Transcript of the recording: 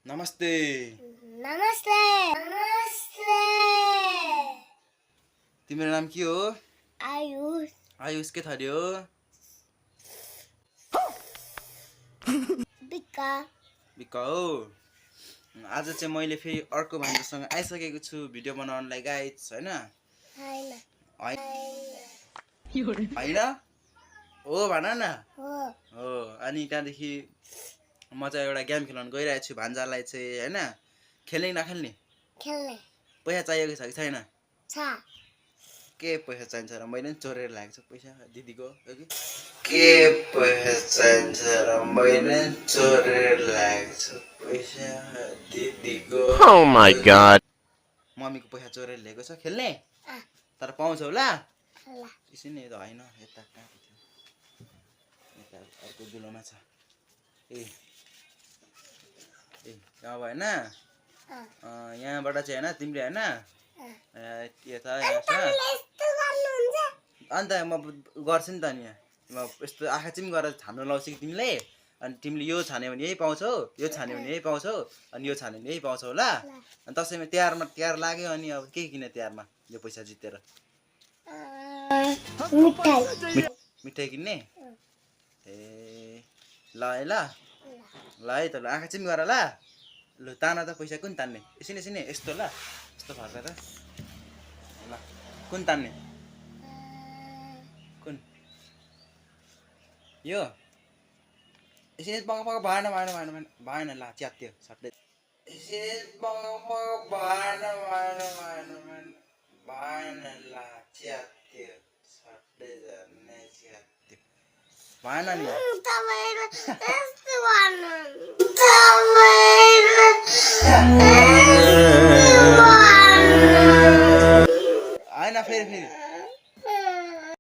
नमस्ते नमस्ते नमस्ते तिम्रो नाम के हो? आयुष आयुष के थरी हो? बिका बिका हो। आज चाहिँ मैले फेरि अर्को भान्जासँग आइसकेको छु भिडियो बनाउनलाई गाइस हैन? हैन हो भन न। हो अनि त्यहाँदेखि म चाहिँ एउटा गेम खेलाउन गइरहेको छु भान्जालाई चाहिँ हैन? खेल्ने नखेल्ने? खेल्ने पैसा चाहिएको छ कि छैन? छ के पैसा चाहिन्छ र? मैले नि चोरेर ल्याएको छु पैसा दिदीको के पैसा चाहिन्छ र? मैले नि चोरेर ल्याएको छु पैसा दिदीको। Oh my god. मम्मीको पैसा चोरेर ल्याएको छ खेल्ने? तर पाउँछौ ल? यसै नि त हैन यता कहाँ थियो? यता अर्को दुलोमा छ। ए यहाँ भएन? यहाँबाट चाहिँ हैन तिमीले हैन? यता अन्त म गर्छु नि त नि म यस्तो आँखा चिम गरेर छान्नु लाउँछु कि तिमीले अनि तिमीले यो छान्यो भने यही पाउँछौ यो छान्यो भने यही पाउँछौ अनि यो छान्यो भने यही पाउँछौ ल। अनि त्यसैमा तिहार लाग्यो अनि अब के किने तिहारमा यो पैसा जितेर? मिठाई किन्ने? ए ल है ल ल है त ल आँखा चिम गर ल। ल ताना त पैसा कुन तान्ने? एकछिन यस्तो ल यस्तो फर्केर ल कुन तान्ने? कुन यो? एकछिन पक भएन ल च्यात्यो सट्टै। एकछिन पक भएन ल च्यात्यो सट्टै झर्ने च्यात्यो भएन नि। होइन फेरि